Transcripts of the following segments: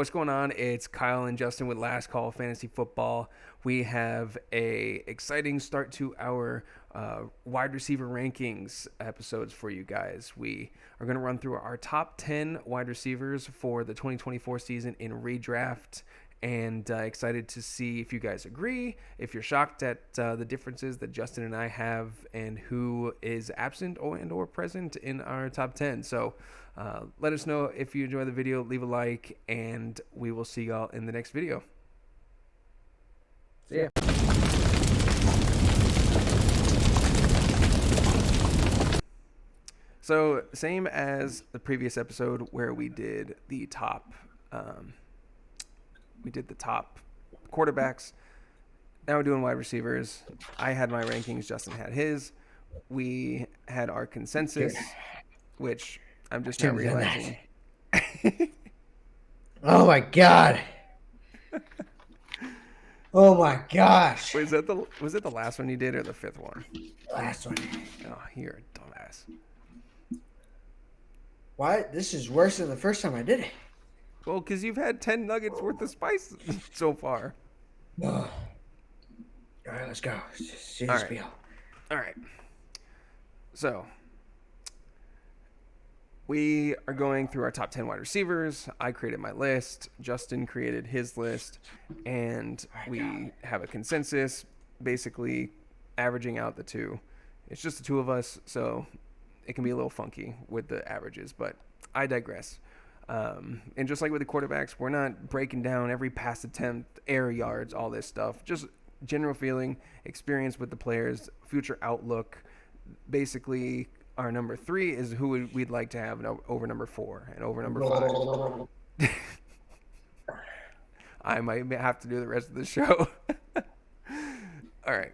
What's going on? It's Kyle and Justin with Last Call Fantasy Football. We have a exciting start to our wide receiver rankings episodes for you guys. We are going to run through our top 10 wide receivers for the 2024 season in redraft, and excited to see if you guys agree, if you're shocked at the differences that Justin and I have, and who is absent or present in our top 10. So let us know if you enjoy the video, leave a like, and we will see y'all in the next video. See ya. So same as the previous episode where we did the top quarterbacks. Now we're doing wide receivers. I had my rankings, Justin had his. We had our consensus, which I'm just now realizing. Oh my god. Oh my gosh. Wait, was it the last one you did or the fifth one? Last one. Oh, you're a dumbass. Why? This is worse than the first time I did it. Well, because you've had 10 nuggets worth of spice so far. All right, let's go. See All this right. spiel. All right. So we are going through our top 10 wide receivers. I created my list. Justin created his list. And we have a consensus, basically averaging out the two. It's just the two of us, so it can be a little funky with the averages, but I digress. And just like with the quarterbacks, we're not breaking down every pass attempt, air yards, all this stuff. Just general feeling, experience with the players, future outlook. Basically, our number 3 is who we'd like to have over number 4 and over number 5. I might have to do the rest of the show. All right.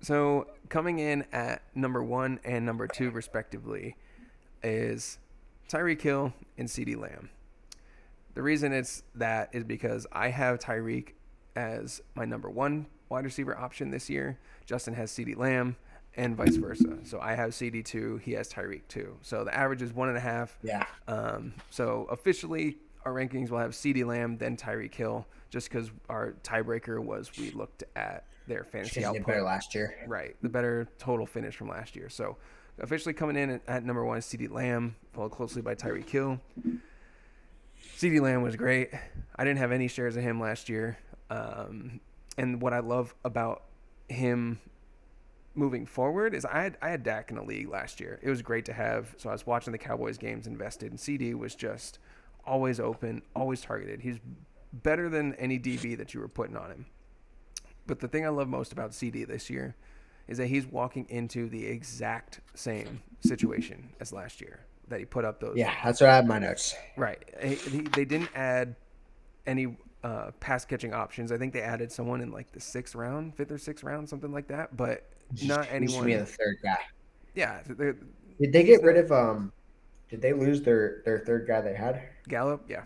So coming in at number 1 and number 2 respectively is Tyreek Hill and CeeDee Lamb. The reason it's that is because I have Tyreek as my number 1 wide receiver option this year. Justin has CeeDee Lamb and vice versa. So I have CeeDee 2, he has Tyreek 2. So the average is 1.5. Yeah. So officially our rankings will have CeeDee Lamb, then Tyreek Hill, just because our tiebreaker was we looked at their fantasy output. Better last year. Right, the better total finish from last year. So officially coming in at number 1 is CeeDee Lamb, followed closely by Tyreek Hill. CeeDee Lamb was great. I didn't have any shares of him last year. And what I love about him moving forward is I had Dak in the league last year. It was great to have. So I was watching the Cowboys games invested, and CD was just always open, always targeted. He's better than any DB that you were putting on him. But the thing I love most about CD this year is that he's walking into the exact same situation as last year, that he put up those. Yeah, that's what I have in my notes. Right. They didn't add any pass catching options. I think they added someone in like the 5th or 6th round, something like that. But not anyone. Be the third guy. Yeah. Did they get rid of? Did they lose their third guy they had? Gallup? Yeah.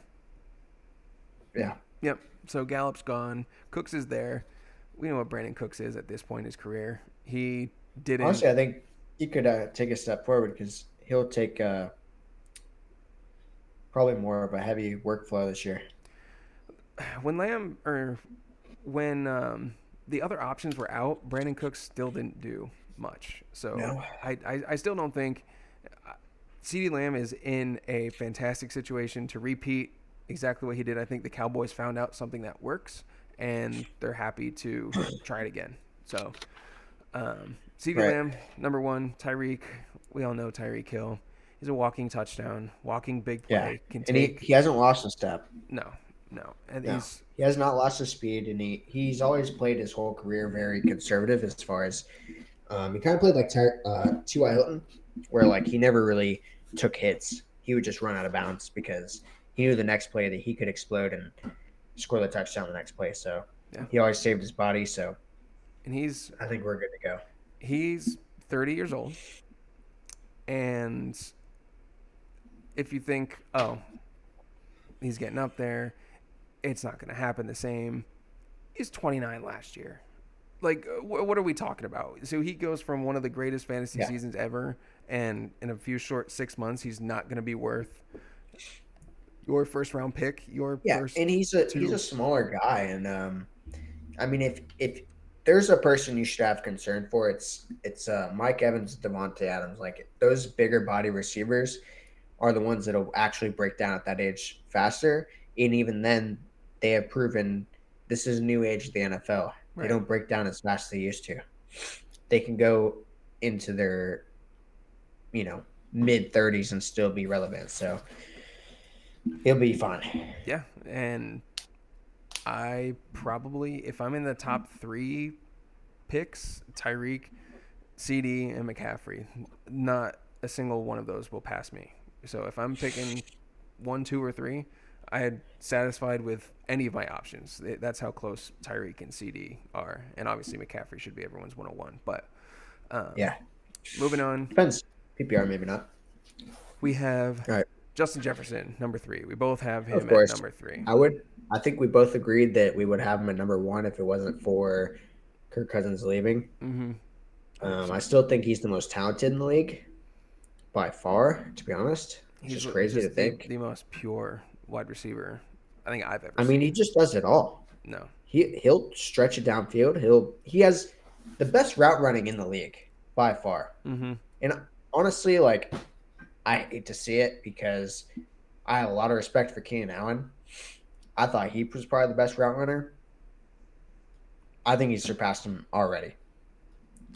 Yeah. Yep. So Gallup's gone. Cooks is there. We know what Brandon Cooks is at this point in his career. He didn't. Honestly, I think he could take a step forward because he'll take probably more of a heavy workflow this year. When the other options were out, Brandon Cooks still didn't do much. So no. I still don't think CeeDee Lamb is in a fantastic situation to repeat exactly what he did. I think the Cowboys found out something that works, and they're happy to try it again. So CeeDee Lamb, number 1, Tyreek. We all know Tyreek Hill. He's a walking touchdown, walking big play. Yeah, and he hasn't lost a step. No. And he has not lost his speed, and he's always played his whole career very conservative as far as he kind of played like T.Y. Hilton, where like he never really took hits. He would just run out of bounds because he knew the next play that he could explode and score the touchdown the next play. So he always saved his body. So, and I think we're good to go. He's 30 years old, and if you think, oh, he's getting up there, it's not going to happen the same. He's 29 last year. Like, what are we talking about? So he goes from one of the greatest fantasy seasons ever, and in a few short 6 months, he's not going to be worth Your first round pick, your Yeah, first and he's a two. smaller guy, and I mean, if there's a person you should have concern for, it's Mike Evans, Devontae Adams. Like those bigger body receivers are the ones that'll actually break down at that age faster. And even then, they have proven this is a new age of the NFL. They Right. don't break down as fast as they used to. They can go into their mid 30s and still be relevant. So he'll be fine. Yeah. And I probably, if I'm in the top three picks, Tyreek, CD, and McCaffrey, not a single one of those will pass me. So if I'm picking one, two, or three, I had satisfied with any of my options. That's how close Tyreek and CD are, and obviously McCaffrey should be everyone's 101. But Yeah, moving on, depends. PPR maybe not. we have All right. Justin Jefferson, number three. We both have Of him at course, number three. I would. I think we both agreed that we would have him at number one if it wasn't for Kirk Cousins leaving. Mm-hmm. 100%. I still think he's the most talented in the league by far. To be honest, it's He's just crazy to just the think. most pure wide receiver I think I've ever I mean, he seen. just does it all. No. He'll stretch it downfield. He has the best route running in the league by far. Mm-hmm. And honestly, like I hate to see it because I have a lot of respect for Keenan Allen. I thought he was probably the best route runner. I think he's surpassed him already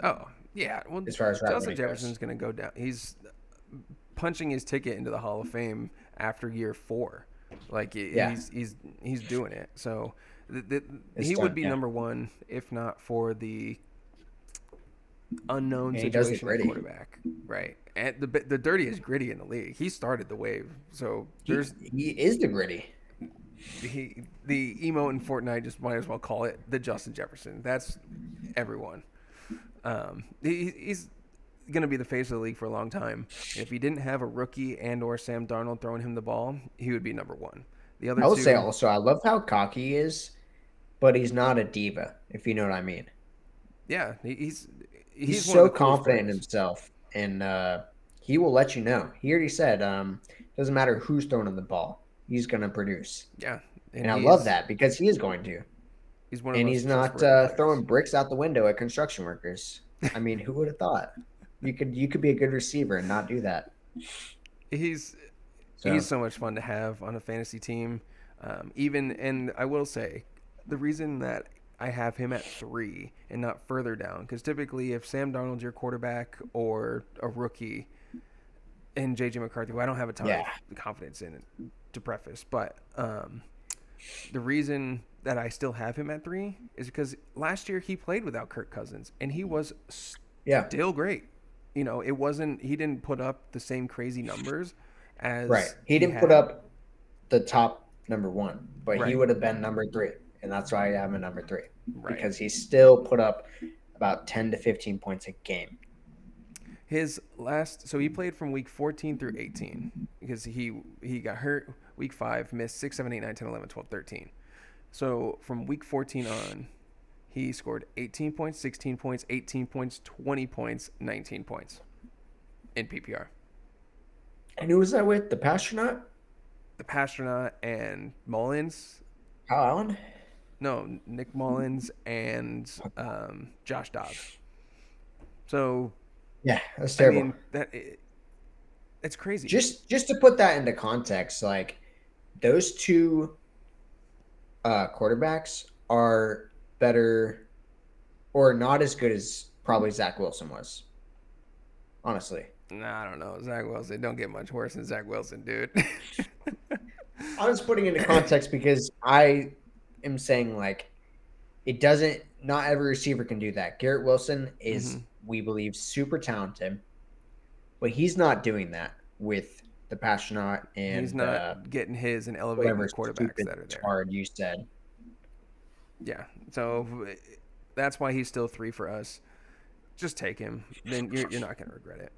Oh, yeah. Well, as far as route Justin running goes. Jefferson's going to go down. He's punching his ticket into the Hall of Fame after year 4. Like Yeah, he's doing it. So it's he would done. be Yeah, number one if not for the unknown and he does it situation at gritty. quarterback, right? And the dirtiest gritty in the league. He started the wave. So there's He is the gritty. the emo in Fortnite, just might as well call it the Justin Jefferson. That's everyone. He's going to be the face of the league for a long time. And if he didn't have a rookie and or Sam Darnold throwing him the ball, he would be number one. The other I will say two, also, I love how cocky he is, but he's not a diva, if you know what I mean. yeah, He's he's one of so the coolest confident in players. himself, and he will let you know. He already said, doesn't matter who's throwing him the ball, he's going to produce. Yeah, and And I love that because he is going to. he's one of the And most he's not trustworthy players. throwing bricks out the window at construction workers. I mean, who would have thought? You could be a good receiver and not do that. He's So he's so much fun to have on a fantasy team. Even and I will say, the reason that I have him at 3 and not further down, because typically if Sam Darnold's your quarterback or a rookie, and JJ McCarthy, who I don't have a ton yeah, of confidence in, to preface, but the reason that I still have him at 3 is because last year he played without Kirk Cousins and he was yeah, still great. You know, it wasn't, he didn't put up the same crazy numbers right. as He he didn't put had. up the top number one, but he Right, would have been number three, and that's why I have him at number three right. because he still put up about 10 to 15 points a game. His last, so he played from week 14 through 18 because he got hurt week 5, missed 6, 7, 8, 9, 10, 11, 12, 13. So from week 14 on, he scored 18 points, 16 points, 18 points, 20 points, 19 points in PPR. And who was that with? The Pastronaut? The Pasternak and Mullins, Kyle Allen? no, Nick Mullins and Josh Dobbs. So Yeah, that's I terrible. mean it's crazy. Just to put that into context, like those two quarterbacks are better or not as good as probably Zach Wilson was. Honestly, Nah, I don't know. Zach Wilson don't get much worse than Zach Wilson, dude. I'm just putting into context because I am saying like it doesn't. Not every receiver can do that. Garrett Wilson is, hmm we believe, super talented, but he's not doing that with the Passionate He's and not getting his and elevating whatever the quarterbacks stupid that are there. card you said. Yeah. So that's why he's still 3 for us. Just take him. Then you're not going to regret it.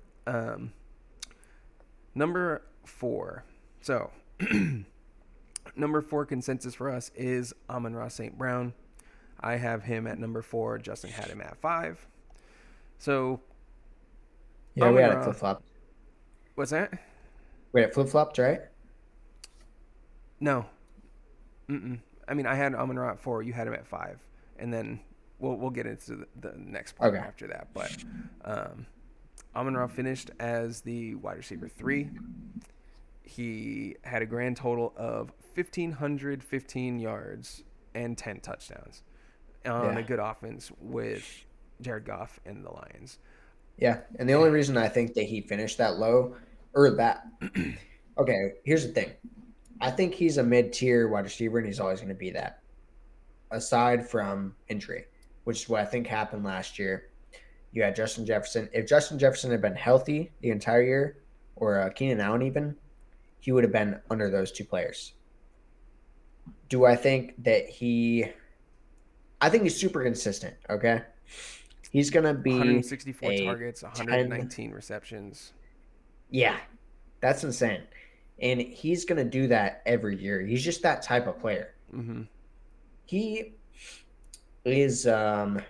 Number 4. So number 4 consensus for us is Amon-Ra St. Brown. I have him at number 4. Justin had him at 5. So Yeah, we had it Amon-Ra, flip flop. what's that? We had it flip flopped, right? No. Mm-mm. I mean, I had Amon-Ra at 4. You had him at 5, and then we'll get into the next part Okay. after that. But Amon-Ra finished as the wide receiver 3. He had a grand total of 1,515 yards and 10 touchdowns on a Yeah. good offense with Jared Goff and the Lions. Yeah. And the only reason I think that he finished that low or that okay, here's the thing. I think he's a mid-tier wide receiver, and he's always going to be that. Aside from injury, which is what I think happened last year. You had Justin Jefferson. If Justin Jefferson had been healthy the entire year, or Keenan Allen even, he would have been under those two players. Do I think that I think he's super consistent, okay? He's going to be 164 a targets, 10. 119 receptions. Yeah, that's insane. And he's going to do that every year. He's just that type of player. Mm-hmm. He is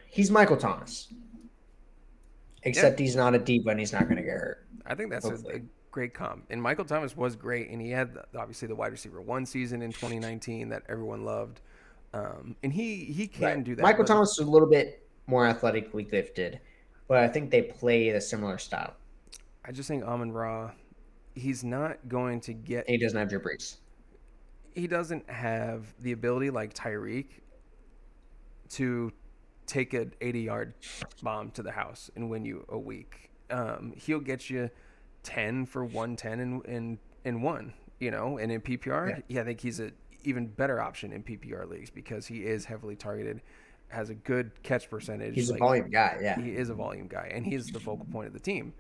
he's Michael Thomas. Yeah, Except he's not a diva and he's not going to get hurt. I think that's a Hopefully. great comp. And Michael Thomas was great, and he had obviously the wide receiver 1 season in 2019 that everyone loved. And he Right. can do that. Michael But Thomas is a little bit more athletically gifted, but I think they play a similar style. I just think Amon Ra, he's not going to And he get. doesn't have Drew Brees. He doesn't have the ability like Tyreek to take an 80-yard bomb to the house and win you a week. He'll get you 10 for 110 and one, and in PPR, Yeah. I think he's a even better option in PPR leagues because he is heavily targeted, has a good catch percentage. He's a Like volume guy. Yeah. he is a volume guy, and he is the focal point of the team.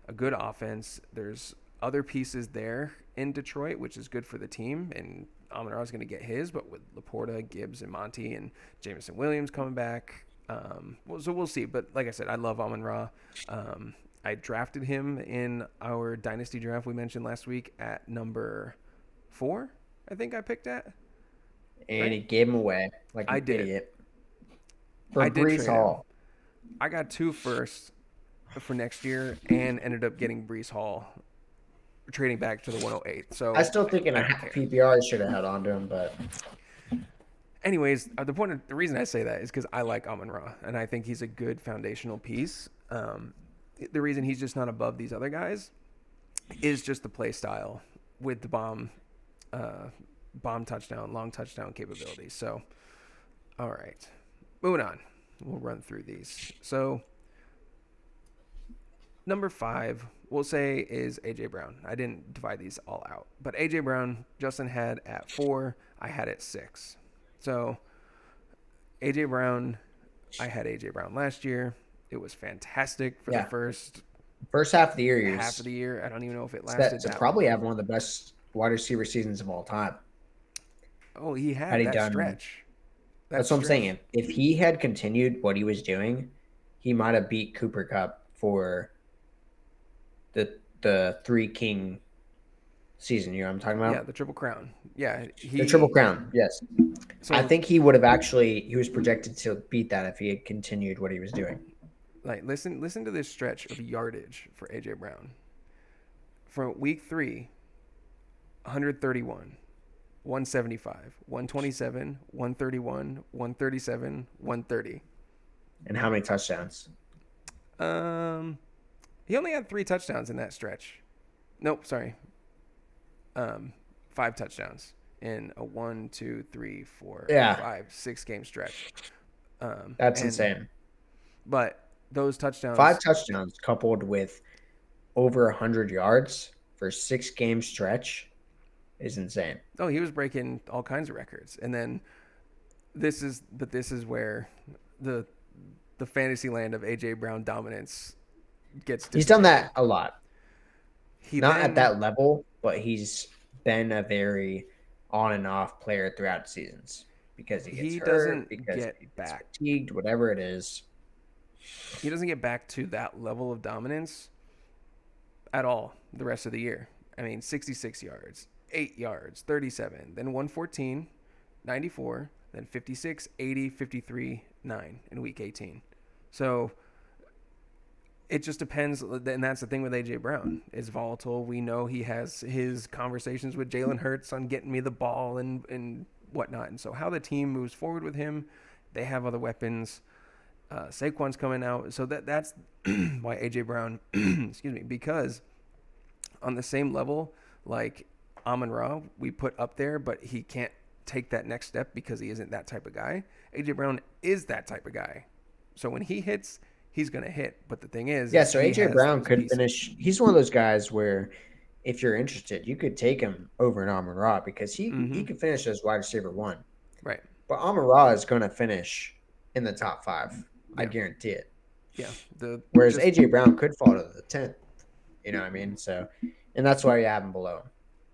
A good offense. There's other pieces there in Detroit, which is good for the team. And Amon-Ra is going to get his, but with Laporta, Gibbs, and Monty, and Jameson Williams coming back, so we'll see. But like I said, I love Amon-Ra. I drafted him in our dynasty draft we mentioned last week at number 4. I think I picked at. And Right? he gave him away like I an did. idiot. For I did Brees trade him. Hall. I got 2 firsts for next year and ended up getting Brees Hall, trading back to the 108. So I still think in I a don't half care. PPR I should have held on to him, but Anyways, the reason I say that is because I like Amon-Ra, and I think he's a good foundational piece. The reason he's just not above these other guys is just the play style with the bomb touchdown, long touchdown capabilities. So, all right, moving on. We'll run through these. So, number 5, we'll say, is A.J. Brown. I didn't divide these all out. But A.J. Brown, Justin had at 4. I had at 6. So, A.J. Brown, I had A.J. Brown last year. It was fantastic for the yeah. first First half of the year, he half was of the year. I don't even know if it set lasted to that probably long. have one of the best wide receiver seasons of all time. Oh, he Had had he that done stretch. That That's what I'm stretch. saying. If he had continued what he was doing, he might have beat Cooper Cup for the three king season. You know what I'm talking Yeah, about? the Triple Crown. Yeah, The Triple he. Crown. Yes. I So, think he would have actually. He was projected to beat that if he had continued what he was doing. like, listen to this stretch of yardage for A.J. Brown. From week 3, 131, 175, 127, 131, 137, 130. And how many touchdowns? He only had 3 touchdowns in that stretch. Nope, sorry. 5 touchdowns in a 1, 2, 3, 4, Yeah, 5, 6 game stretch. that's And insane. but those 5 touchdowns, touchdowns coupled with over 100 yards for a 6 game stretch is insane. oh, he was breaking all kinds of records. And then this is where the fantasy land of AJ Brown dominance gets He's done dissipated. that a lot. He Not at then that level, but he's been a very on and off player throughout seasons because he gets he hurt, doesn't because he get gets back. fatigued, whatever it is. He doesn't get back to that level of dominance at all the rest of the year. I mean, 66 yards, 8 yards, 37, then 114, 94, then 56, 80, 53, 9 in week 18. So It just depends, and that's the thing with AJ Brown. Is volatile. We know he has his conversations with Jalen Hurts on getting me the ball and whatnot. And so how the team moves forward with him, they have other weapons. Saquon's coming out, so that's why AJ Brown, excuse me, because on the same level, like Amon-Ra, we put up there, but he can't take that next step because he isn't that type of guy. AJ Brown is that type of guy. So when he hits, he's going to hit. But the thing is Yeah, so he AJ has Brown those could pieces. finish. He's one of those guys where if you're interested, you could take him over an Amon-Ra because he Mm-hmm. could finish as wide receiver 1. Right. But Amon-Ra is going to finish in the top 5. I Yeah. guarantee it. Yeah. The Whereas just AJ Brown could fall to the 10th. You know what I mean? So, and that's why you have him below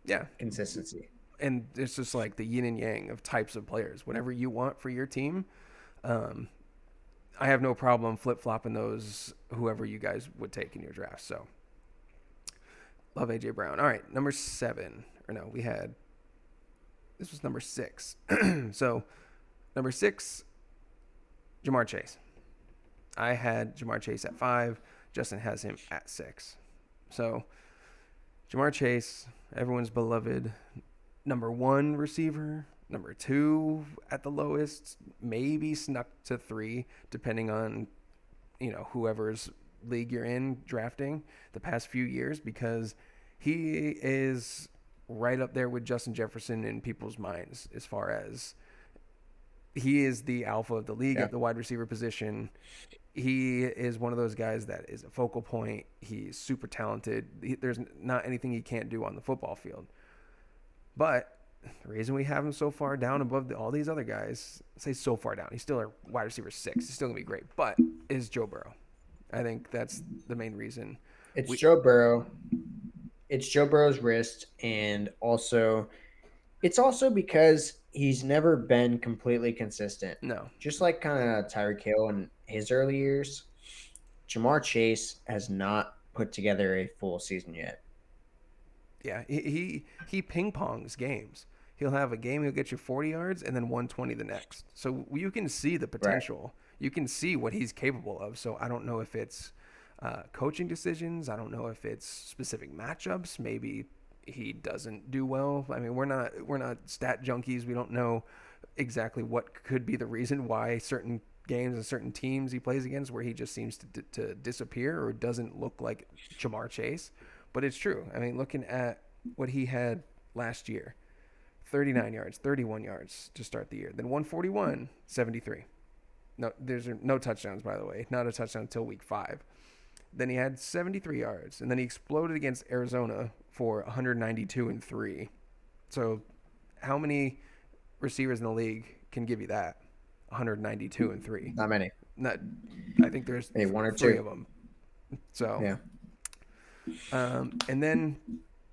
yeah. consistency. And it's just like the yin and yang of types of players. Whatever you want for your team, um, I have no problem flip flopping those whoever you guys would take in your draft. So love AJ Brown. All right, number 7. Or no, this was number 6. So number 6, Jamar Chase. I had Jamar Chase at 5. Justin has him at 6. So Jamar Chase, everyone's beloved number 1 receiver, number 2 at the lowest, maybe snuck to 3, depending on whoever's league you're in drafting the past few years, because he is right up there with Justin Jefferson in people's minds as far as he is the alpha of the league Yeah. at the wide receiver position. He is one of those guys that is a focal point. He's super talented. There's not anything he can't do on the football field. But the reason we have him so far down above all these other guys, say so far down, he's still a wide receiver 6. He's still going to be great. But is Joe Burrow. I think that's the main reason. It's Joe Burrow. It's Joe Burrow's wrist, and it's also because he's never been completely consistent. No. Just like kind of Tyreek Hill in his early years, Jamar Chase has not put together a full season yet. Yeah, he ping pongs games. He'll have a game, he'll get you 40 yards and then 120 the next. So you can see the potential. Right. You can see what he's capable of. So I don't know if it's coaching decisions. I don't know if it's specific matchups. Maybe he doesn't do well. I mean, we're not stat junkies. We don't know exactly what could be the reason why certain games and certain teams he plays against where he just seems to disappear or doesn't look like Jamar Chase. But it's true. I mean, looking at what he had last year, 39 yards, 31 yards to start the year. Then 141, 73. No, there's no touchdowns, by the way. Not a touchdown until week 5. Then he had 73 yards. And then he exploded against Arizona for 192 and 3. So how many receivers in the league can give you that? 192 and 3. Not many. I think there's maybe 1 or 2 of them. So yeah. And then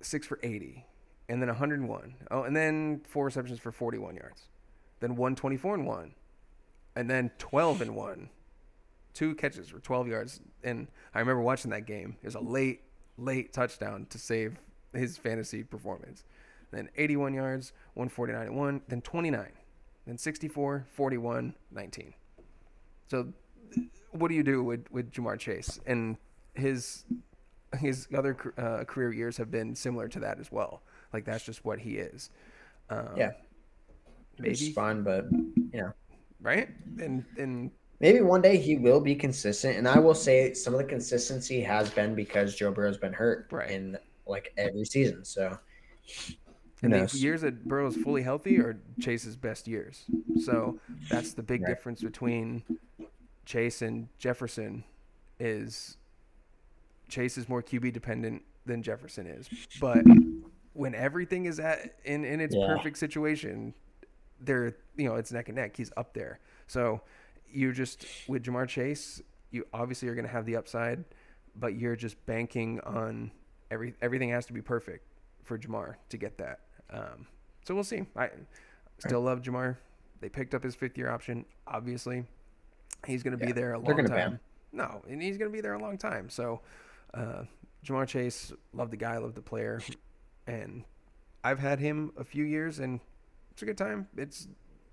6 for 80, and then 101. Oh, and then 4 receptions for 41 yards. Then 124 and 1, and then 12 and 1. 2 catches for 12 yards. And I remember watching that game. It was a late touchdown to save his fantasy performance. Then 81 yards, 149 and 1, then 29, then 64, 41, 19. So what do you do with Jamar Chase? And his other career years have been similar to that as well. Like, that's just what he is. Yeah. Maybe. It's fun, but, Right? And maybe one day he will be consistent. And I will say some of the consistency has been because Joe Burrow's been hurt in, like, every season. So, and the years that Burrow's fully healthy are Chase's best years. So that's the big difference between Chase and Jefferson is Chase is more QB dependent than Jefferson is. But when everything is in its perfect situation, it's neck and neck. He's up there. So you're just with Jamar Chase, you obviously are going to have the upside, but you're just banking on everything has to be perfect for Jamar to get that. So we'll see. I still love Jamar. They picked up his 5th-year option. Obviously, he's going to be there a long time. No, and he's going to be there a long time. So Jamar Chase, love the guy, love the player, and I've had him a few years, and it's a good time. It's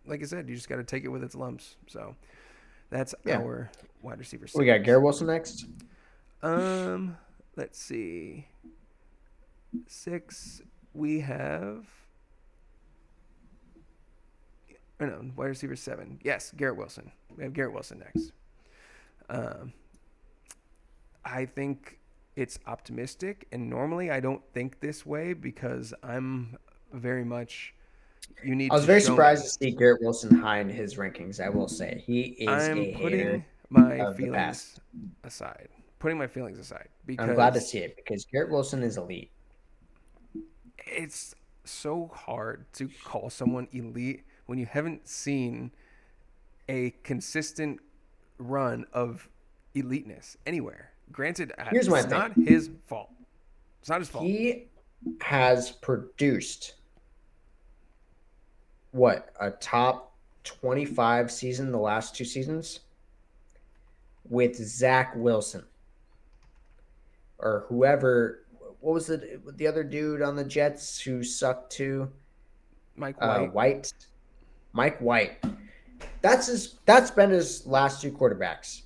like I said, you just got to take it with its lumps. So that's our wide receiver 6. We got Garrett Wilson next. Um, let's see. 6, we have. Or no, wide receiver 7. Yes, Garrett Wilson. We have Garrett Wilson next. Um, I think it's optimistic, and normally I don't think this way because I'm very much. You I need was to very show surprised to me. see Garrett Wilson high in his rankings. I will say he is I'm a hater putting my of the feelings past. aside. Putting my feelings aside I'm glad to because see it because Garrett Wilson is elite. it's so hard to call someone elite when you haven't seen a consistent run of eliteness anywhere. Granted, Here's my it's thing: not his fault. It's not his fault. he has produced what a top 25 season the last 2 seasons with Zach Wilson or whoever. What was it? The other dude on the Jets who sucked too? Mike White. White, Mike White. That's been his last 2 quarterbacks.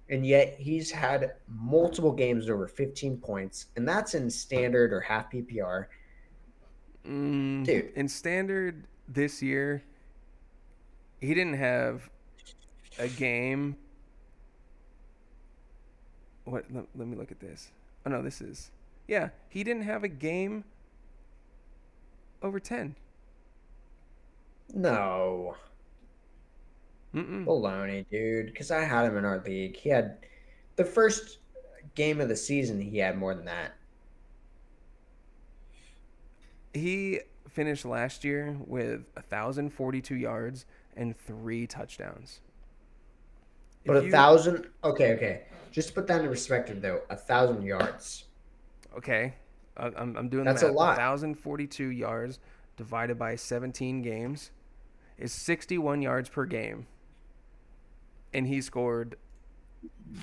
And yet he's had multiple games over 15 points, and that's in standard or half PPR. Dude, In standard this year, he didn't have a game. What? Let me look at this. Oh no, this is. Yeah, he didn't have a game over 10. no. Mm-mm. Baloney, dude. Because I had him in our league. He had the first game of the season, he had more than that. He finished last year with 1,042 yards and 3 touchdowns. But If a you thousand, okay. Just to put that in perspective, though, 1,000 yards. okay, I'm doing the That's a math. lot. 1,042 yards divided by 17 games is 61 yards per game, and he scored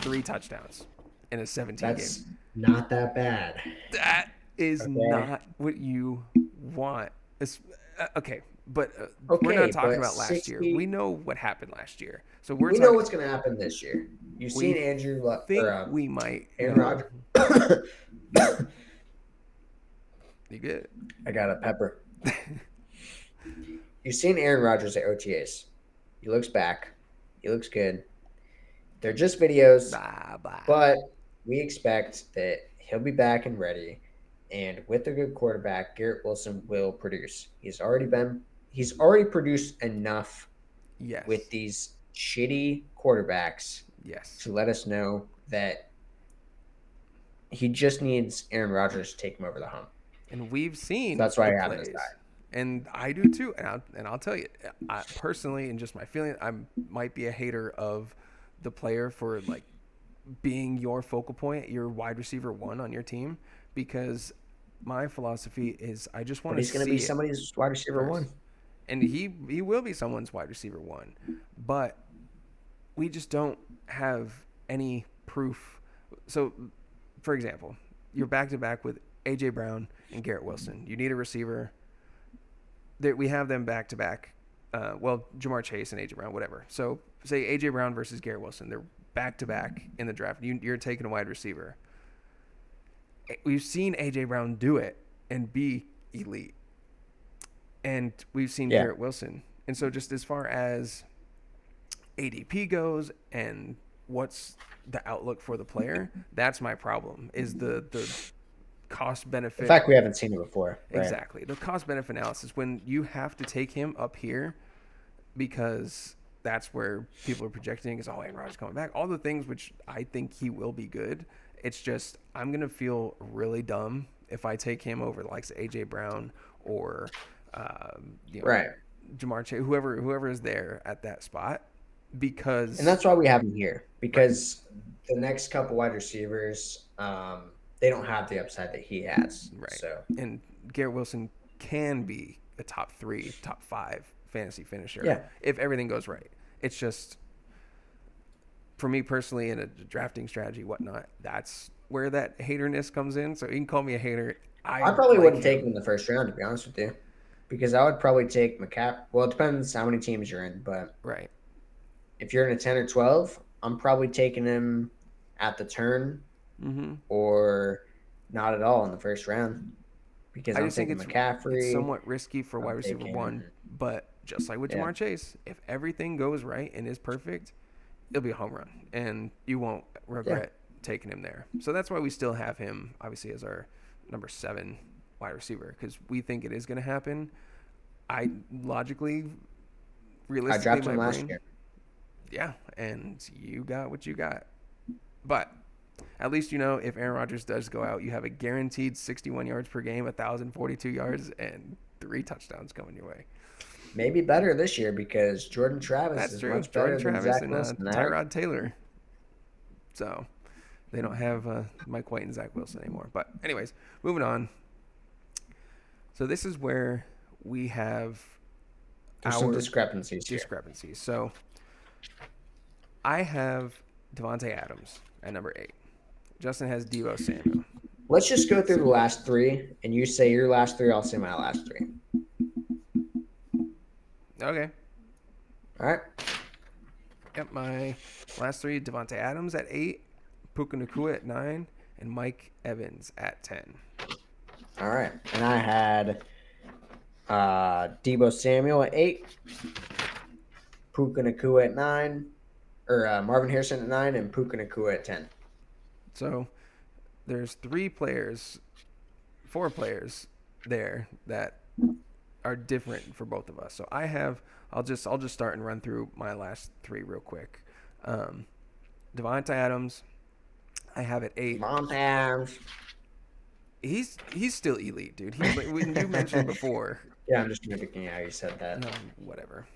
3 touchdowns in a 17 game. That's not that bad. That is Okay. not what you want. Okay, but we're not Okay, talking but about last year. We 60. know what happened last year, so we're We know talking. what's going to happen this year. You've We seen Andrew or think we might Aaron know. Rodgers. You good? I got a pepper. You've seen Aaron Rodgers at OTAs. He looks back. He looks good. They're just videos, Blah blah. but we expect that he'll be back and ready. And with a good quarterback, Garrett Wilson will produce. He's already produced enough with Yes. these shitty quarterbacks Yes. to let us know that he just needs Aaron Rodgers to take him over the hump. And we've seen That's why the I have him aside. plays, and I do too. And I'll tell you, I, personally, and just my feeling, I might be a hater of the player for like being your focal point, your wide receiver one on your team, because my philosophy is I just want But to he's going to be see it somebody's wide receiver one. first, and he will be someone's wide receiver one, but we just don't have any proof. So, for example, you're back to back with AJ Brown and Garrett Wilson. You need a receiver. We have them back to back. Well, Jamar Chase and AJ Brown, whatever. So, say AJ Brown versus Garrett Wilson. They're back to back in the draft. You're taking a wide receiver. We've seen AJ Brown do it and be elite, and we've seen Yeah. Garrett Wilson. And so, just as far as ADP goes and what's the outlook for the player, that's my problem. Is the cost The benefit. fact we haven't seen it before, right? Exactly. The cost benefit analysis when you have to take him up here because that's where people are projecting is Aaron Rodgers coming back. All the things which I think he will be good. It's just I'm gonna feel really dumb if I take him over the likes of AJ Brown or you know Right. Jamar Chase, whoever is there at that spot And because that's why we have him here right, because the next couple wide receivers, they don't have the upside that he has. right, So and Garrett Wilson can be a top 3, top 5 fantasy finisher yeah, if everything goes right. It's just for me personally in a drafting strategy, whatnot. That's where that haterness comes in. So you can call me a hater. I I probably like wouldn't take him him. in the first round to be honest with you, because I would probably take McCaff. Well, it depends how many teams you're in, but Right. if you're in a 10 or 12, I'm probably taking him at the turn Mm-hmm. or not at all in the first round because I I'm just think taking it's McCaffrey. somewhat risky for wide I'm receiver one, taking, but just like with yeah, Jamar Chase, if everything goes right and is perfect, it'll be a home run, and you won't yeah. regret taking him there. So that's why we still have him, obviously, as our number 7 wide receiver because we think it is going to happen. I logically, I realistically, drafted my him last brain, year. yeah, and you got what you got. But at least you know if Aaron Rodgers does go out, you have a guaranteed 61 yards per game, 1,042 yards, and 3 touchdowns coming your way. Maybe better this year because Jordan Travis That's is true. much Jordan better than Travis Zach and Wilson. That Tyrod Taylor. So they don't have Mike White and Zach Wilson anymore. But anyways, moving on. So this is where we have there's some our discrepancies here. discrepancies. So I have Devontae Adams at number 8. Justin has Deebo Samuel. Let's just go through the last three, and you say your last three. I'll say my last three. Okay. All right. Yep, my last three, Devontae Adams at 8, Puka Nacua at 9, and Mike Evans at 10. All right. And I had Debo Samuel at 8, Puka Nacua at 9, or Marvin Harrison at 9, and Puka Nacua at 10. So there's 4 players there that are different for both of us. So I'll just start and run through my last 3 real quick. Devontae Adams, I have at 8. Devontae Adams. He's still elite, dude. He's like when you mentioned before. Yeah, I'm just mimicking how you said that. Whatever.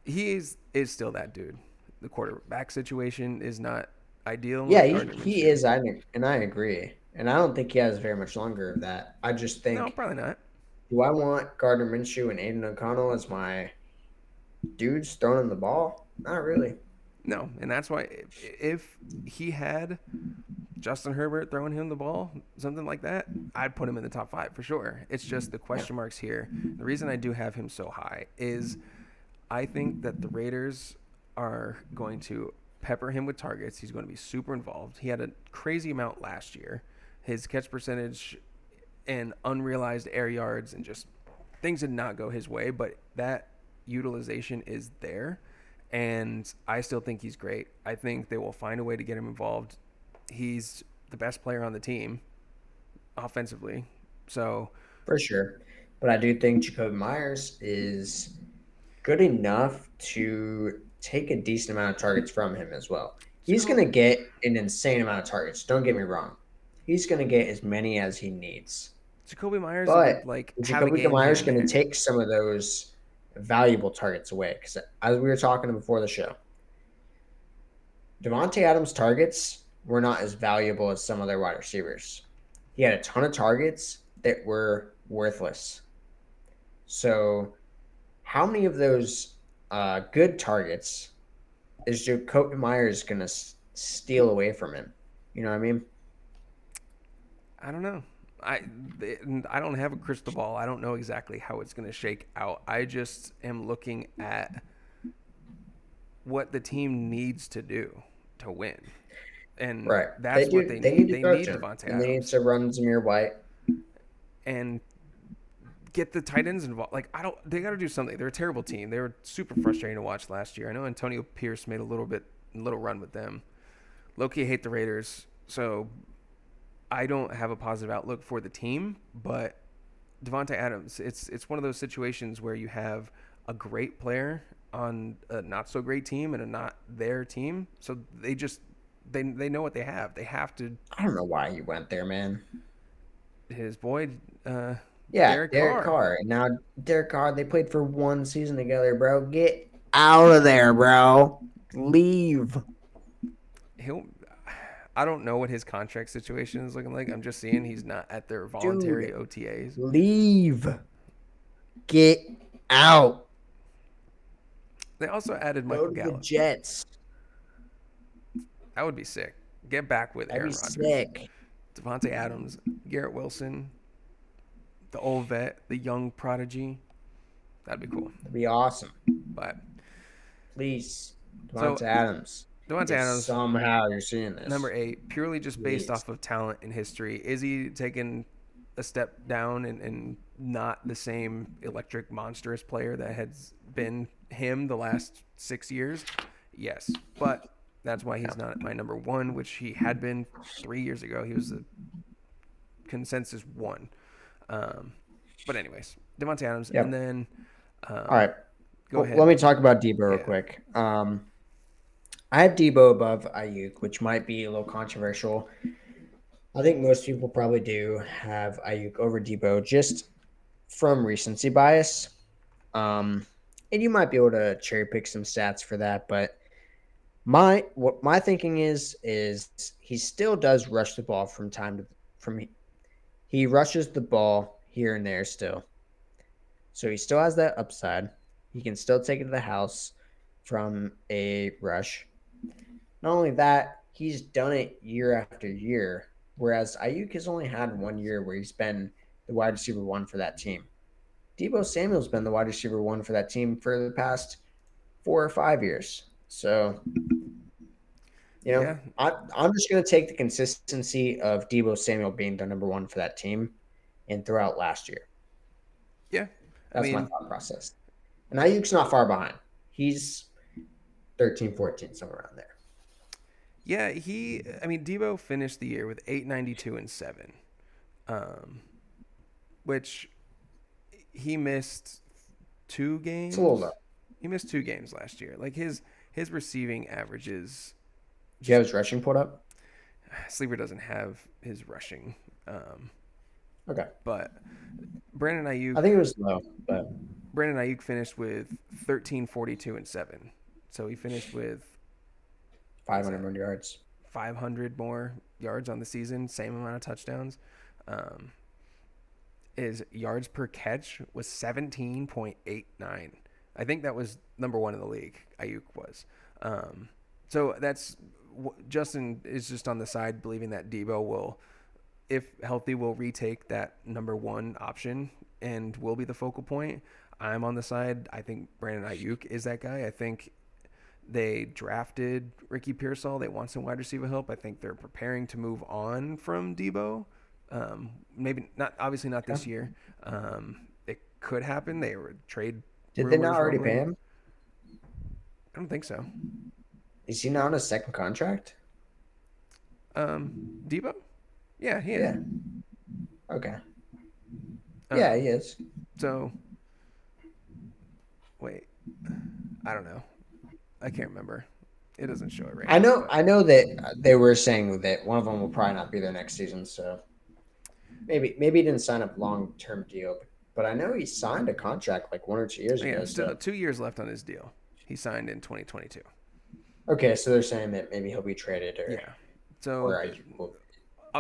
Is still that dude. The quarterback situation is not ideal. Yeah, With Gardner he Minshew. is. And I agree. And I don't think he has very much longer of that. I just No, think, probably not. do I want Gardner Minshew and Aiden O'Connell as my dudes throwing him the ball? Not really. No, and that's why if he had Justin Herbert throwing him the ball, something like that, I'd put him in the top 5 for sure. It's just the Yeah. question marks here. The reason I do have him so high is I think that the Raiders are going to pepper him with targets. He's going to be super involved. He had a crazy amount last year. His catch percentage and unrealized air yards and just things did not go his way, but that utilization is there. And I still think he's great. I think they will find a way to get him involved. He's the best player on the team offensively. So, For sure. But I do think Jacoby Myers is good enough to take a decent amount of targets from him as well. He's going Jacob, to get an insane amount of targets. Don't get me wrong. He's going to get as many as he needs. Jacoby Myers would But like have a Jacoby game here Myers and going to there. take some of those valuable targets away. Because as we were talking before the show, Devontae Adams' targets were not as valuable as some of their wide receivers. He had a ton of targets that were worthless. So, how many of those good targets is Jacoby Myers going to steal away from him? You know what I mean? I don't know. I I don't have a crystal ball. I don't know exactly how it's going to shake out. I just am looking at what the team needs to do to win, and Right. They that's what do. they They need need. to They throw need to him, Devontae and they need Adams to run Zamir White. and get the tight ends involved. Like I don't. They got to do something. They're a terrible team. They were super frustrating to watch last year. I know Antonio Pierce made a little run with them. Low-key hate the Raiders, so I don't have a positive outlook for the team, but Devontae Adams, it's one of those situations where you have a great player on a not so great team and a not their team, so they know what they have. They have to I don't know why he went there, man. his boy Yeah, Derek Derek Carr. Carr. And now Derek Carr, they played for one season together, bro. Get out of there, bro. Leave. He'll I don't know what his contract situation is looking like. I'm just seeing he's not at their voluntary Dude, OTAs. leave. Get out. They also added Go Michael to the Gallup. Jets. That would be sick. Get back with That'd be Aaron Rodgers, sick. Devontae Adams, Garrett Wilson, the old vet, the young prodigy. That'd be cool. That'd be awesome. But Please. so Devontae Adams. Devontae If Adams, somehow you're seeing number this, 8, purely just based please. off of talent and history. Is he taking a step down and not the same electric monstrous player that has been him the last 6 years? Yes, but that's why Yeah. he's not my number 1, which he had been 3 years ago. He was the consensus 1. Um, but anyways, Devontae Adams, and Yep. then All right. go Well, let ahead. me talk about Debo real Yeah, quick. I have Debo above Ayuk, which might be a little controversial. I think most people probably do have Ayuk over Debo just from recency bias. Um, and you might be able to cherry pick some stats for that, but what my thinking is he still does rush the ball from time to from he rushes the ball here and there still. So he still has that upside. He can still take it to the house from a rush. Not only that, he's done it year after year, whereas Ayuk has only had 1 year where he's been the wide receiver 1 for that team. Debo Samuel's been the wide receiver 1 for that team for the past 4 or 5 years. So, yeah, I'm just going to take the consistency of Debo Samuel being the number 1 for that team and throughout last year. yeah. I That's my mean, thought process. And Ayuk's not far behind. He's 13, 14, somewhere around there. yeah. I mean, Debo finished the year with 892 and 7, um, which he missed two It's a little low. games. He missed 2 games last year. Like his receiving averages Do you just have his rushing pulled up? Sleeper doesn't have his rushing. Okay. But Brandon I Ayuk think it was low, but Brandon Ayuk finished with 1342 and 7. So he finished with what is 500 that? more yards. 500 more yards on the season, same amount of touchdowns. Um, his yards per catch was 17.89. I think that was number 1 in the league. Ayuk was. So that's Justin is just on the side believing that Debo will, if healthy, will retake that number 1 option and will be the focal point. I'm on the side. I think Brandon Ayuk is that guy. I think they drafted Ricky Pearsall. They want some wide receiver help. I think they're preparing to move on from Debo. Maybe not. Obviously not Okay. this year. It could happen. They were trade Did they not rumors already pay rumbling. him? I don't think so. Is he not on a second contract? Debo? Yeah, he is. Yeah. Okay. Yeah, he Um, is. so wait, I don't know. I can't remember. It doesn't show it right I now, know. but I know that they were saying that one of them will probably not be there next season. So maybe he didn't sign a long term deal, but I know he signed a contract like 1 or 2 years yeah, ago. still So 2 years left on his deal. He signed in 2022. okay, so they're saying that maybe he'll be traded Yeah. or So I will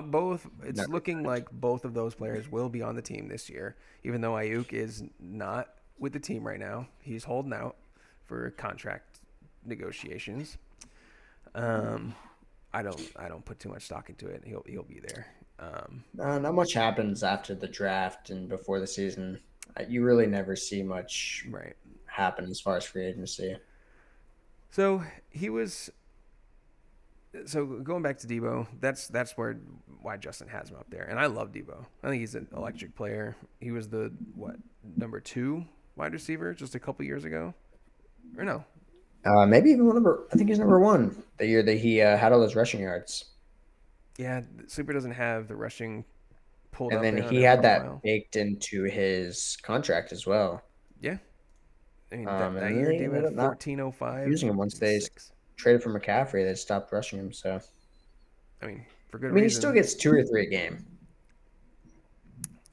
both it's not looking resign. like both of those players will be on the team this year, even though Ayuk is not with the team right now. He's holding out for contract negotiations. Um, I don't put too much stock into it. He'll be there. Not much happens after the draft and before the season. You really never see much Right. happen as far as free agency. So he was. So going back to Debo, that's why Justin has him up there, and I love Debo. I think he's an electric player. He was the number 2 wide receiver just a couple years ago, or no? Maybe even number. I think he's number 1 the year that he had all those rushing yards, Yeah, Sleeper doesn't have the rushing pulled and up then there on he their had that profile. baked into his contract as well. Yeah, I mean that And then year they Debo ended had up not 1405 using him once and they 6. traded for McCaffrey. They stopped rushing him. So I mean, for good I mean, he still reason. gets 2 or 3 a game,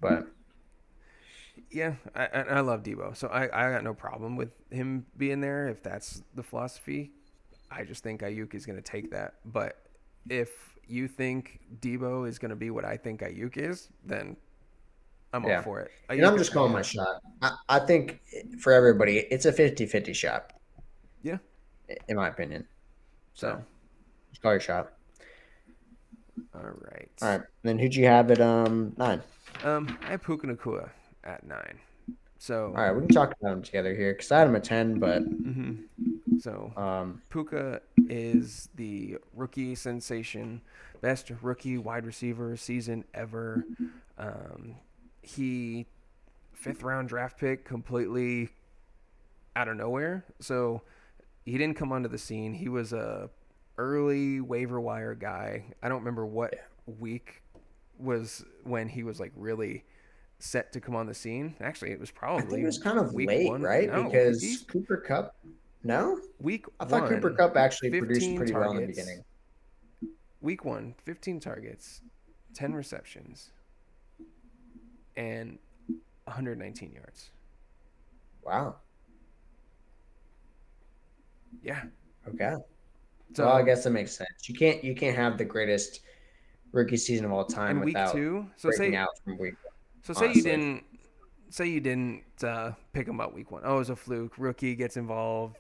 but Yeah, I love Debo, so I got no problem with him being there if that's the philosophy. I just think Ayuk is going to take that. But if you think Debo is going to be what I think Ayuk is, then I'm all yeah. for it. And Ayuk I'm is just my calling my guy. shot. I think for everybody, it's a 50-50 shot, Yeah. in my opinion. So So, just call your shot. all All right. right. Then who'd you have at 9? I have Puka Nakua at 9. So, All right, we can talk about them together here because I had him at 10, but hmm So Um, Puka is the rookie sensation, best rookie wide receiver season ever. Um, he fifth round draft pick completely out of nowhere. So he didn't come onto the scene. He was a early waiver wire guy. I don't remember what week was when he was like really set to come on the scene. Actually, it was I think it probably was kind of week late, one. right? No, Because he's Cooper Cup. No, week I thought Cooper one, Cup actually produced 15 pretty well in the targets. beginning. Week one, 15 targets, 10 receptions, and 119 yards. Wow. Yeah. Okay. Well, I So, guess that makes sense. You can't have the greatest rookie season of all time and week without two, breaking out from week one. say you Honestly, didn't pick him up week one. Oh, it was a fluke. Rookie gets involved.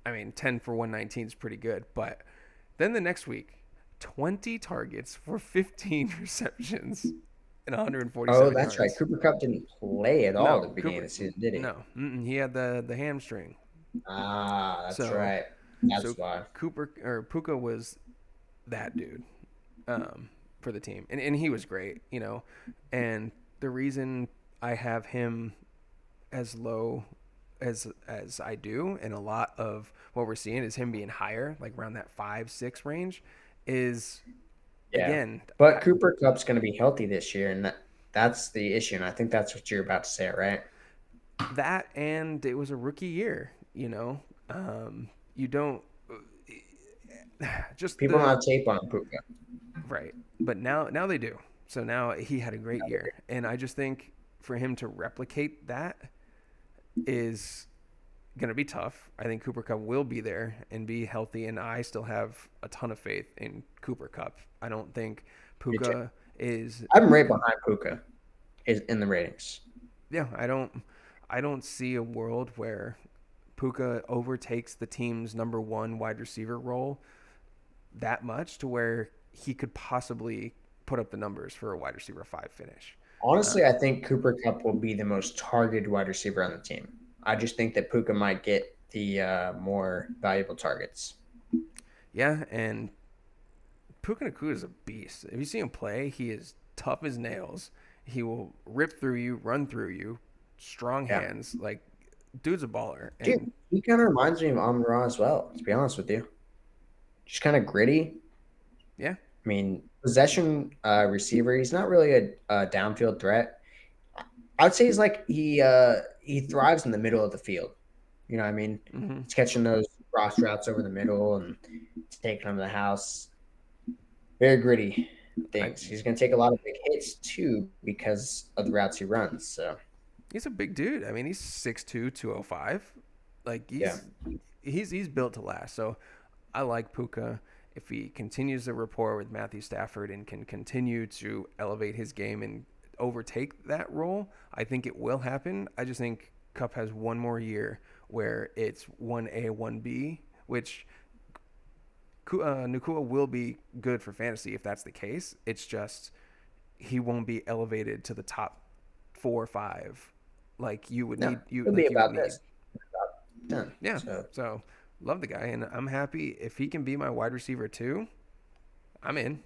I mean, 10 for 119 is pretty good. But then the next week, 20 targets for 15 receptions and oh, 147 that's right. yards. Cooper Cup didn't play at all at the No, beginning of Cooper. the season, did he? No, he had the hamstring. Ah, that's So, right. so That's why. Cooper or Puka was that dude for the team, and he was great. And the reason I have him as low as I do, and a lot of what we're seeing is him being higher, like around that 5-6 range, is Yeah, again but Cooper Cup's going to be healthy this year, and that's the issue. And I think that's what you're about to say, right? that, and it was a rookie year. You don't just People don't the have tape on Puka. right, but now they do. So now he had a great year, and I just think for him to replicate that is going to be tough. I think Cooper Cup will be there and be healthy, and I still have a ton of faith in Cooper Cup. I don't think Me too. Puka is. I'm right behind Puka is in the ratings. Yeah, I don't see a world where Puka overtakes the team's number one wide receiver role that much to where he could possibly put up the numbers for a wide receiver 5 finish. Honestly, I Um, think Cooper Cup will be the most targeted wide receiver on the team. I just think that Puka might get the more valuable targets. yeah, and Puka Nakua is a beast. If you see him play, he is tough as nails. He will rip through you, run through you, strong Yeah. hands. Like, dude's a baller. Dude, And he kind of reminds me of Amon Ra as well, to be honest with you. Just kind of gritty. yeah, I mean, possession receiver. He's not really a downfield threat. I would say he's like he thrives in the middle of the field. You know what I mean? hmm He's catching those cross routes over the middle and taking them to the house. Very gritty I, things. He's going to take a lot of big hits too because of the routes he runs. So he's a big dude. I mean, he's 6'2", 205. Like, yeah, he's built to last. So I like Puka. If he continues the rapport with Matthew Stafford and can continue to elevate his game and overtake that role, I think it will happen. I just think Cup has one more year where it's 1A, 1B, which Nakua will be good for fantasy if that's the case. It's just he won't be elevated to the top 4 or 5 like you would no, need. You he'll be like you would about need. this. About done. Yeah. So So love the guy, and I'm happy if he can be my wide receiver too. I'm in.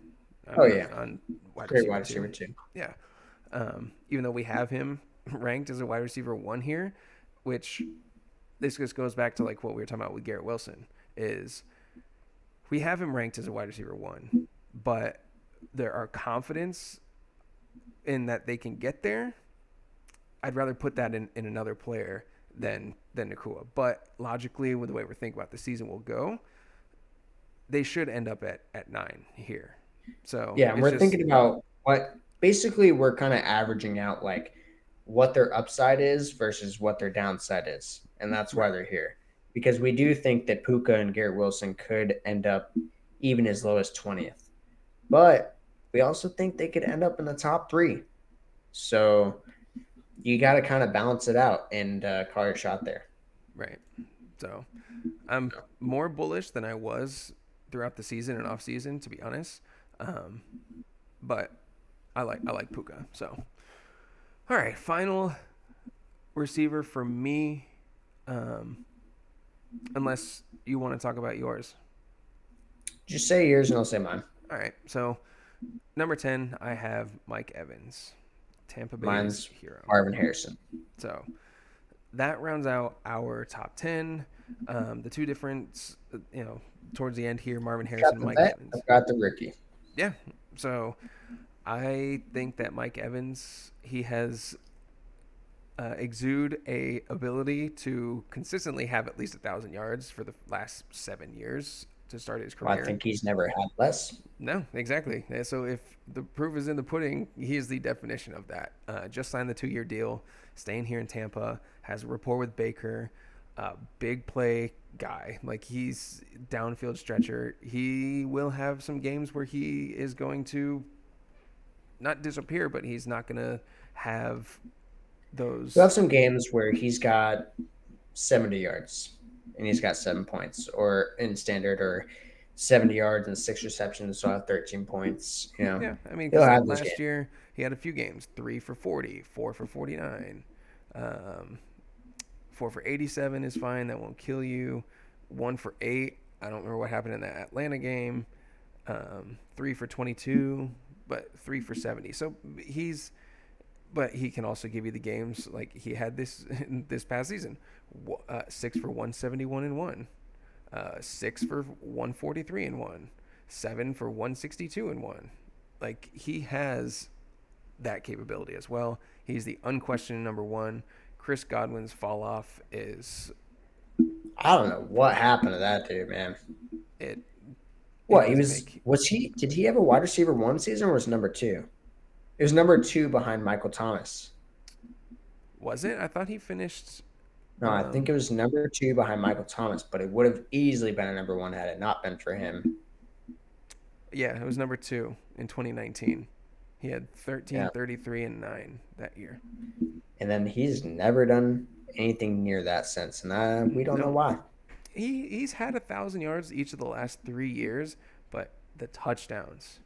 I'm oh in yeah, on wide great receiver wide two. receiver too. Yeah. Even though we have him ranked as a wide receiver 1 here, which this just goes back to like what we were talking about with Garrett Wilson is we have him ranked as a wide receiver 1, but there are confidence in that they can get there. I'd rather put that in another player than Nakua. But logically, with the way we're thinking about the season will go, they should end up at 9 here. So Yeah, and it's we're just thinking about what basically we're kind of averaging out like what their upside is versus what their downside is. And that's why right, they're here. Because we do think that Puka and Garrett Wilson could end up even as low as 20th. But we also think they could end up in the top 3. So you got to kind of balance it out and call your shot there. right. So I'm more bullish than I was throughout the season and off season, to be honest. Um, but I like Puka. So all right, final receiver for me. Um, unless you want to talk about yours. Just say yours and I'll say mine. All right. So number 10, I have Mike Evans, Tampa Bay's Mine's hero. Marvin Harrison. So that rounds out our top 10. The two different, towards the end here, Marvin Got Harrison, the Mike vet. Evans. I've got the rookie. Yeah. So I think that Mike Evans, he has exude a ability to consistently have at least 1,000 yards for the last 7 years to start his Well, I career. think he's never had less. No, exactly. So if the proof is in the pudding, he is the definition of that. Just signed the 2-year deal, staying here in Tampa, has a rapport with Baker, big play guy. Like he's downfield stretcher. He will have some games where he is going to not disappear, but he's not going to have We'll those. have some games where he's got 70 yards and he's got 7 points, or in standard, or 70 yards and 6 receptions, so 13 points. Yeah, I mean, He'll because like have those last games. year he had a few games: 3 for 40, 4 for 49, um, 4 for 87 is fine. That won't kill you. 1 for 8. I don't remember what happened in that Atlanta game. 3 for 22, but 3 for 70. So but he can also give you the games like he had this past season. 6 for 171 and one. 6 for 143 and one. 7 for 162 and one. Like he has that capability as well. He's the unquestioned number one. Chris Godwin's fall off is I don't know what happened to that dude, man. it. It What he doesn't was make. was he? Did he have a wide receiver one season, or was it number two? It was number two behind Michael Thomas. Was it? I thought he finished. No, I think it was number two behind Michael Thomas, but it would have easily been a number one had it not been for him. Yeah, it was number 2 in 2019. He had 13, Yeah. 33, and 9 that year. And then he's never done anything near that since, and we don't know No, why. he's had 1,000 yards each of the last 3 years, but the touchdowns.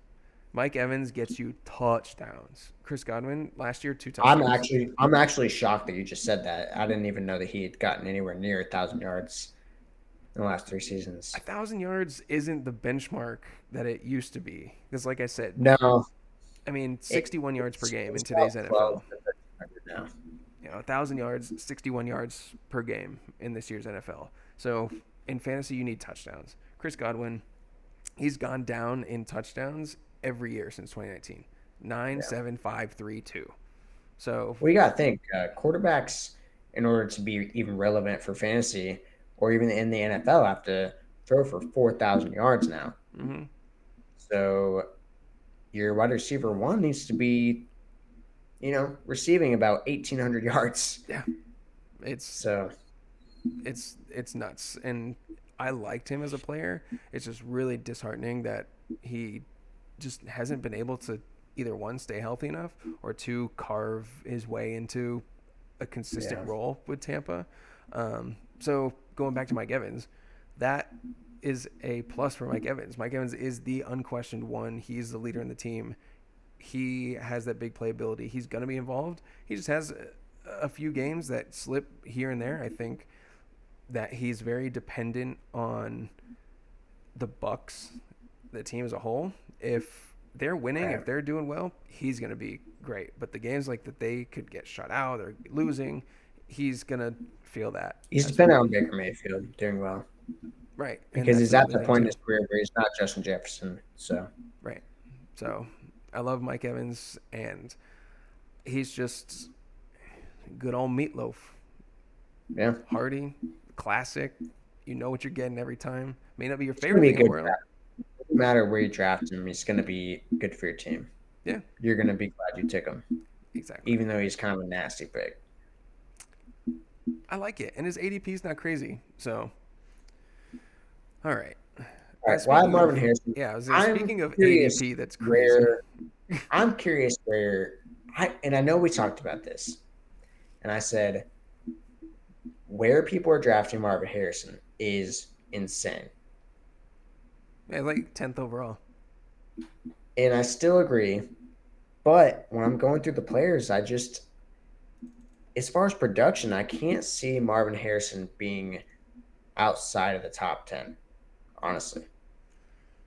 Mike Evans gets you touchdowns. Chris Godwin last year 2 touchdowns. I'm actually shocked that you just said that. I didn't even know that he had gotten anywhere near 1,000 yards in the last 3 seasons. 1,000 yards isn't the benchmark that it used to be. Because, like I said, No, I mean, it, 61 yards per game in it's today's about 12 NFL. to 1,300 now. 1,000 yards, 61 yards per game in this year's NFL. So in fantasy, you need touchdowns. Chris Godwin, he's gone down in touchdowns every year since 2019. 9, Yeah. 7, 5, 3, 2. So Well, you got to think quarterbacks, in order to be even relevant for fantasy or even in the NFL, have to throw for 4,000 yards now. mm-hmm. So your wide receiver one needs to be, receiving about 1,800 yards. Yeah, it's So it's nuts. And I liked him as a player. It's just really disheartening that he just hasn't been able to either one stay healthy enough or two carve his way into a consistent yeah, role with Tampa. So going back to Mike Evans, that is a plus for Mike Evans. Mike Evans is the unquestioned one. He's the leader in the team. He has that big playability. He's going to be involved. He just has a few games that slip here and there. I think that he's very dependent on the Bucks, the team as a whole. If they're winning, right. if they're doing well, he's going to be great. But the games like that they could get shut out or losing, he's going to feel that He's as well. dependent on Baker Mayfield doing well Right. And because that's he's at another the thing point in too. his career where he's not Justin Jefferson. So Right. So I love Mike Evans, and he's just good old meatloaf. yeah, Hearty, classic. You know what you're getting every time. May not be your it's going to favorite be thing a in the good world. draft. No matter where you draft him, he's going to be good for your team. Yeah, You're going to be glad you took him, exactly. even though he's kind of a nasty pick. I like it, and his ADP is not crazy. So, all right. All right, why Speaking Marvin of Harrison? yeah, I was I'm speaking of curious ADP, that's crazy. where I'm curious where and I know we talked about this, and I said where people are drafting Marvin Harrison is insane, Yeah, like 10th overall. and I still agree. But when I'm going through the players, as far as production, I can't see Marvin Harrison being outside of the top 10, honestly,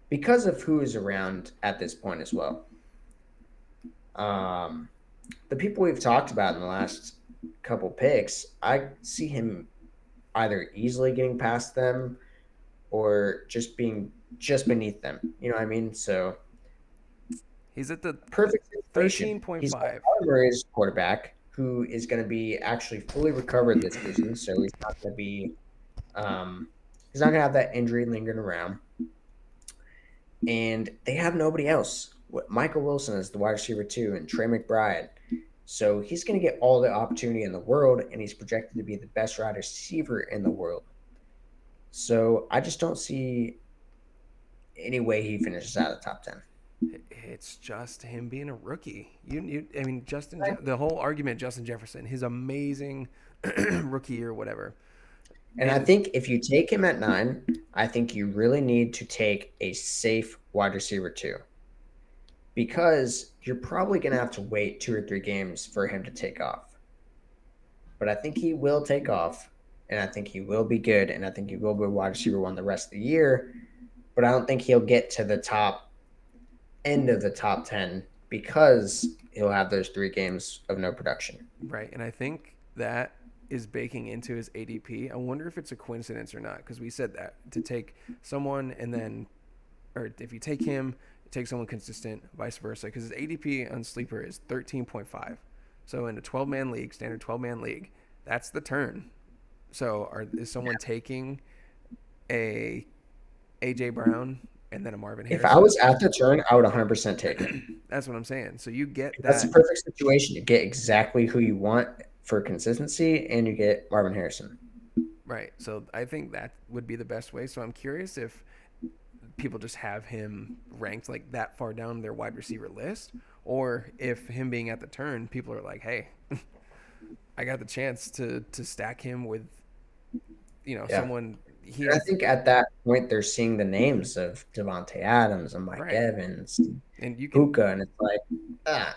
because of who is around at this point as well. Um, the people we've talked about in the last couple picks, I see him either easily getting past them or just being just beneath them. You know what I mean? So He's at the perfect situation. He's got 13.5. Kyler Murray as quarterback, who is going to be actually fully recovered this season. So he's not going to be, um, he's not going to have that injury lingering around. And they have nobody else. Michael Wilson is the wide receiver too, and Trey McBride. So he's going to get all the opportunity in the world, and he's projected to be the best wide receiver in the world. So I just don't see any way he finishes out of the top 10. It's just him being a rookie. I mean, the whole argument, Justin Jefferson, his amazing rookie year, whatever. And I think if you take him at 9, I think you really need to take a safe wide receiver too, because you're probably going to have to wait 2 or 3 games for him to take off. But I think he will take off, and I think he will be good, and I think he will be wide receiver 1 the rest of the year. But I don't think he'll get to the top end of the top 10 because he'll have those 3 games of no production. Right, and I think that is baking into his ADP. I wonder if it's a coincidence or not, because we said that to take someone and then, or if you take him, take someone consistent, vice versa, because his ADP on Sleeper is 13.5. So in a 12-man league, standard 12-man league, that's the turn. So is someone taking a AJ Brown and then a Marvin If I Harrison? was at the turn, I would 100% take it. That's what I'm saying. So you get That's the that. perfect situation. You get exactly who you want for consistency, and you get Marvin Harrison. Right. So I think that would be the best way. So I'm curious if people just have him ranked like that far down their wide receiver list, or if him being at the turn, people are like, hey, I got the chance to stack him with, someone. And I think at that point they're seeing the names of Devontae Adams and Mike Right. Evans, And you can Puka, and it's like,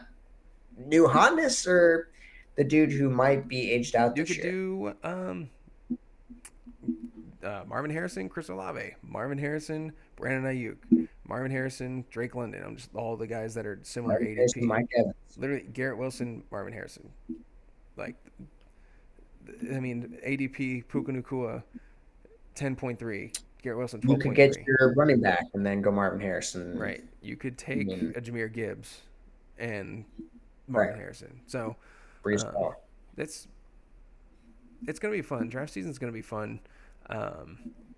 new hotness or the dude who might be aged out you this could year. do Marvin Harrison, Chris Olave, Marvin Harrison, Brandon Ayuk, Marvin Harrison, Drake London. I'm just all the guys that are similar Marvin Harrison, ADP. Mike Evans. Literally, Garrett Wilson, Marvin Harrison. Like, I mean, ADP Puka Nacua, 10.3. Garrett Wilson, You could get 12.3. your running back and then go Marvin Harrison. Right. You could I take mean, a Jameer Gibbs and right. Marvin Harrison. So, Brees um, Hall. it's going to be fun. Draft season is going to be fun.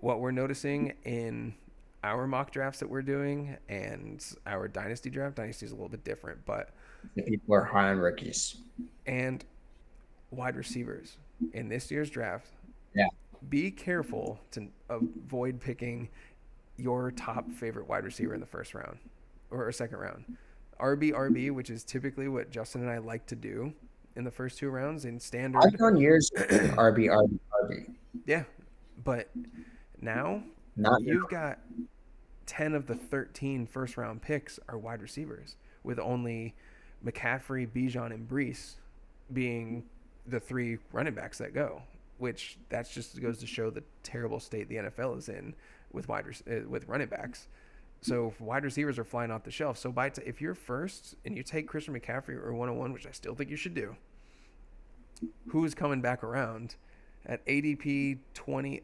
What we're noticing in our mock drafts that we're doing and our dynasty draft, dynasty is a little bit different, but The people are high on rookies. and wide receivers in this year's draft, Yeah. be careful to avoid picking your top favorite wide receiver in the first round or second round. RB, which is typically what Justin and I like to do in the first 2 rounds in standard. I've gone years RB, RB, RB. Yeah, but now Not you've got 10 of the 13 first round picks are wide receivers, with only McCaffrey, Bijan, and Brees being the 3 running backs that go, which that just goes to show the terrible state the NFL is in with with running backs. So wide receivers are flying off the shelf. So if you're first and you take Christian McCaffrey or 101, which I still think you should do, who's coming back around at ADP 20?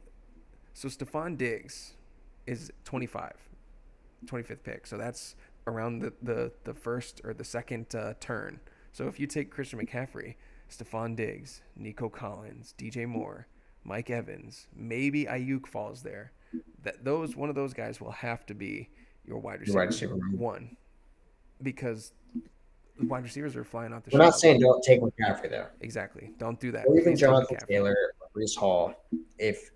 So Stephon Diggs is 25th pick. So that's around the first or the second turn. So if you take Christian McCaffrey, Stephon Diggs, Nico Collins, DJ Moore, Mike Evans, maybe Ayuk falls there. One of those guys will have to be your wide receiver 1, because wide receivers are flying off the We're shelf. not saying don't take McCaffrey though. Exactly. Don't do that. Or even Please take Jonathan McCaffrey. Taylor or Brees Hall. If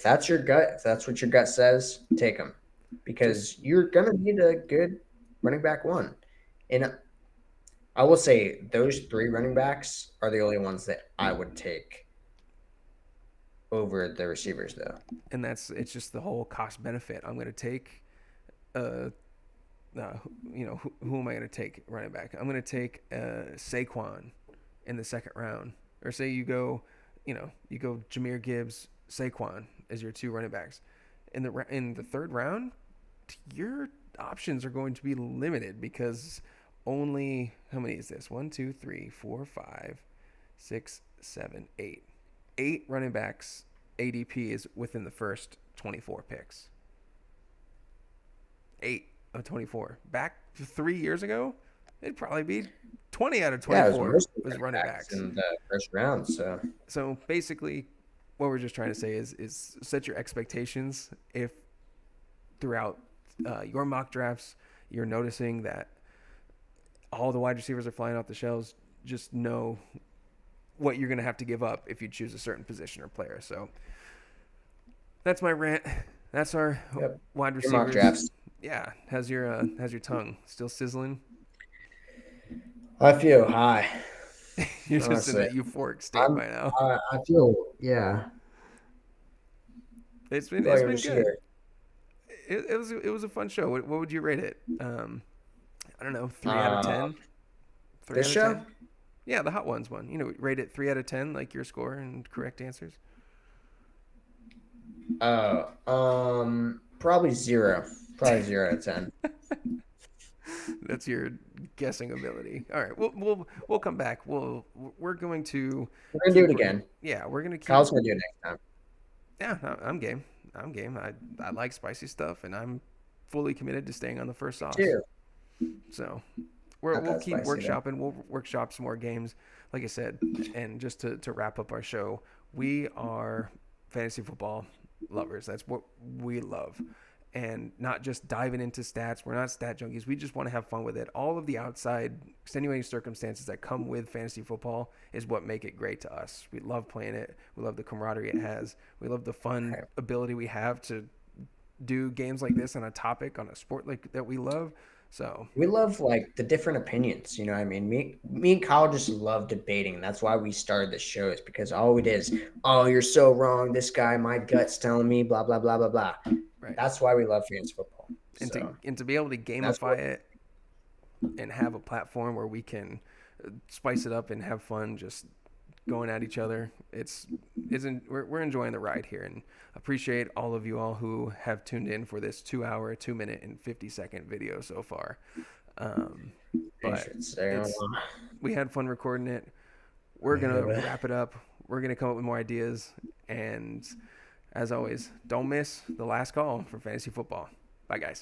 that's your gut, if that's what your gut says, take him. Because you're gonna need a good running back 1. And I will say those 3 running backs are the only ones that I would take over the receivers though. And it's just the whole cost benefit. I'm going to take who am I going to take running back? I'm going to take Saquon in the second round. Or say you go Jameer Gibbs, Saquon as your 2 running backs. In the third round, your options are going to be limited because only how many is this? 1, 2, 3, 4, 5, 6, 7, 8. 8 running backs ADP is within the first 24 picks. 8 of 24. Back 3 years ago, it'd probably be 20 out of Yeah, it 24 was was running backs. in the first round. So basically, what we're just trying to say is set your expectations. If throughout your mock drafts you're noticing that all the wide receivers are flying off the shelves, just know what you're going to have to give up if you choose a certain position or player. So that's my rant. That's our wide receivers. Your mock drafts. Yeah, how's your tongue still sizzling? I feel high. You're just in that euphoric state by now. I feel, yeah. It's been good. It was a fun show. What would you rate it? I don't know, 3 out of 10. 3 this out of show? 10? Yeah, the Hot Ones one. You know, rate it 3 out of 10, like your score and correct answers. Probably 0. Probably 0 out of 10. That's your guessing ability. All right, we'll come back. We're going to do it again. Yeah, we're gonna keep. Kyle's gonna do it next time. Yeah, I'm game. I like spicy stuff, and I'm fully committed to staying on the first sauce. Too. So we'll keep workshopping. We'll workshop some more games, like I said. And just to wrap up our show, we are fantasy football lovers. That's what we love. And not just diving into stats. We're not stat junkies. We just want to have fun with it. All of the outside extenuating circumstances that come with fantasy football is what make it great to us. We love playing it. We love the camaraderie it has. We love the fun ability we have to do games like this on a topic, on a sport like that we love. So we love like the different opinions. You know what I mean? Me and Kyle just love debating. And that's why we started this show, is because all it is, oh, you're so wrong. This guy, my gut's telling me blah, blah, blah, blah, blah. Right. That's why we love fantasy football. And to be able to gamify it and have a platform where we can spice it up and have fun just going at each other, we're enjoying the ride here, and appreciate all of you all who have tuned in for this 2-hour, 2-minute, and 50-second video so far. But we had fun recording it. We're gonna wrap it up. We're gonna come up with more ideas, and as always, don't miss the last call for fantasy football. Bye, guys.